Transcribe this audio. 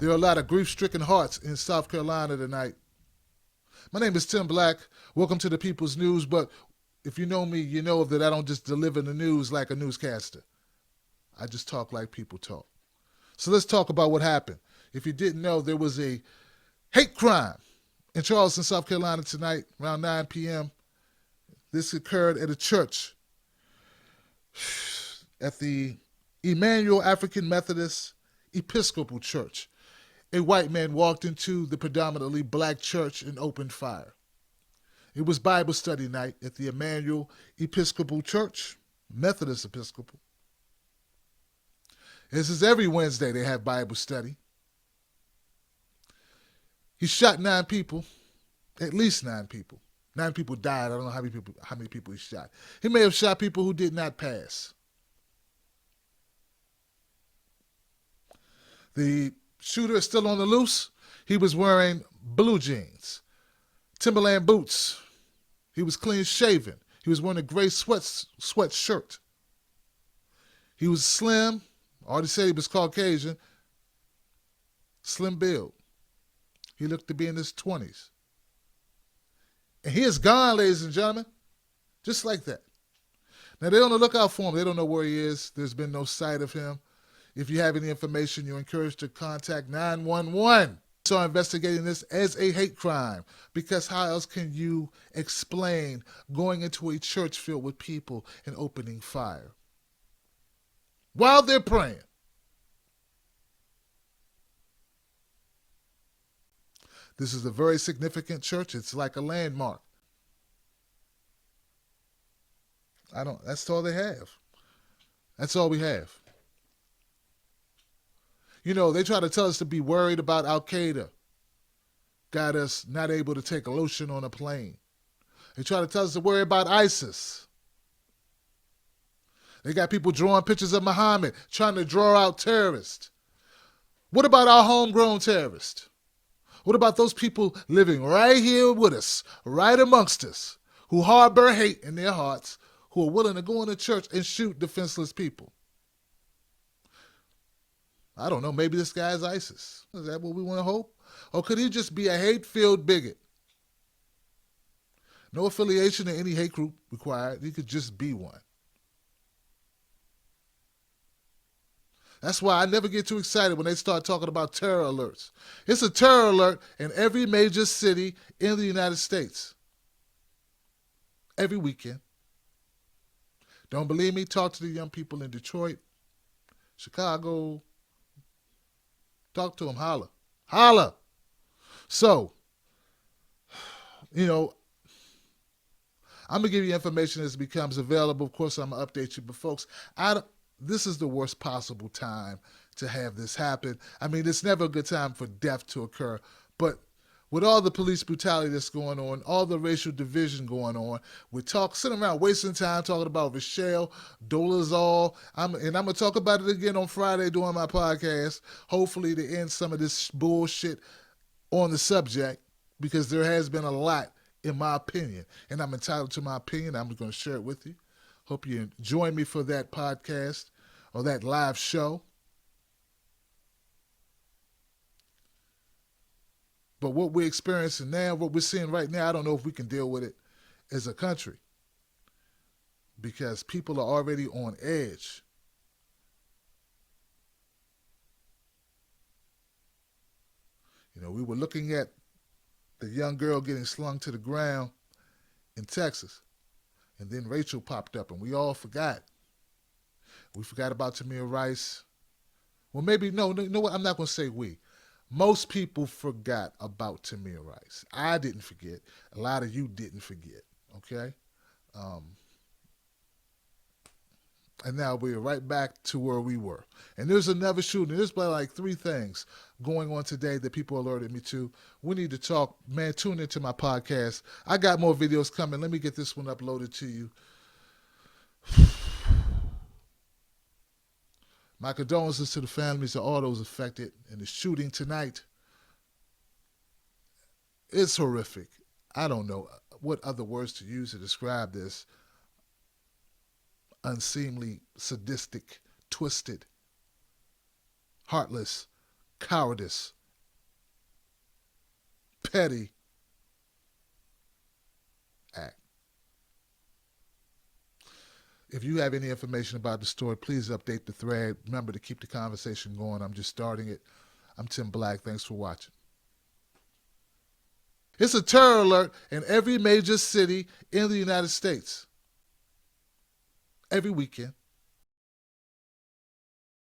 There are a lot of grief-stricken hearts in South Carolina tonight. My name is Tim Black. Welcome to the People's News, but if you know me, you know that I don't just deliver the news like a newscaster. I just talk like people talk. So let's talk about what happened. If you didn't know, there was a hate crime in Charleston, South Carolina tonight around 9 p.m. This occurred at a church at the Emanuel African Methodist Episcopal Church. A white man walked into the predominantly black church and opened fire. It was Bible study night at the Emanuel Episcopal Church, Methodist Episcopal. This is every Wednesday they have Bible study. He shot 9 people, at least 9 people. 9 people died. I don't know how many people he shot. He may have shot people who did not pass. The shooter is still on the loose. He was wearing blue jeans, Timberland boots. He was clean shaven. He was wearing a gray sweatshirt. He was slim. I already said he was Caucasian. Slim build. He looked to be in his 20s. And he is gone, ladies and gentlemen. Just like that. Now, they're on the lookout for him. They don't know where he is. There's been no sight of him. If you have any information, you're encouraged to contact 911. So I'm investigating this as a hate crime, because how else can you explain going into a church filled with people and opening fire while they're praying? This is a very significant church. It's like a landmark. That's all they have. That's all we have. You know, they try to tell us to be worried about Al-Qaeda. Got us not able to take a lotion on a plane. They try to tell us to worry about ISIS. They got people drawing pictures of Muhammad, trying to draw out terrorists. What about our homegrown terrorists? What about those people living right here with us, right amongst us, who harbor hate in their hearts, who are willing to go into church and shoot defenseless people? I don't know, maybe this guy's ISIS. Is that what we want to hope? Or could he just be a hate-filled bigot? No affiliation to any hate group required. He could just be one. That's why I never get too excited when they start talking about terror alerts. It's a terror alert in every major city in the United States. Every weekend. Don't believe me? Talk to the young people in Detroit, Chicago. Talk to them. Holla. Holla. So, you know, I'm going to give you information as it becomes available. Of course, I'm going to update you. But, folks, this is the worst possible time to have this happen. I mean, it's never a good time for death to occur. But with all the police brutality that's going on, all the racial division going on, we're sitting around wasting time talking about Rochelle, Dolezal. I'm going to talk about it again on Friday during my podcast, hopefully to end some of this bullshit on the subject, because there has been a lot, in my opinion, and I'm entitled to my opinion. I'm going to share it with you. Hope you join me for that podcast or that live show. But what we're experiencing now, what we're seeing right now, I don't know if we can deal with it as a country, because people are already on edge. You know, we were looking at the young girl getting slung to the ground in Texas, and then Rachel popped up, and we all forgot. We forgot about Tamir Rice. Well, maybe, no, you know what? I'm not going to say we. Most people forgot about Tamir Rice. I didn't forget. A lot of you didn't forget, okay? And now we're right back to where we were. And there's another shooting. There's like 3 things going on today that people alerted me to. We need to talk. Man, tune into my podcast. I got more videos coming. Let me get this one uploaded to you. My condolences to the families of all those affected in the shooting tonight. It's horrific. I don't know what other words to use to describe this unseemly, sadistic, twisted, heartless, cowardice, petty act. If you have any information about the story, please update the thread. Remember to keep the conversation going. I'm just starting it. I'm Tim Black. Thanks for watching. It's a terror alert in every major city in the United States every weekend.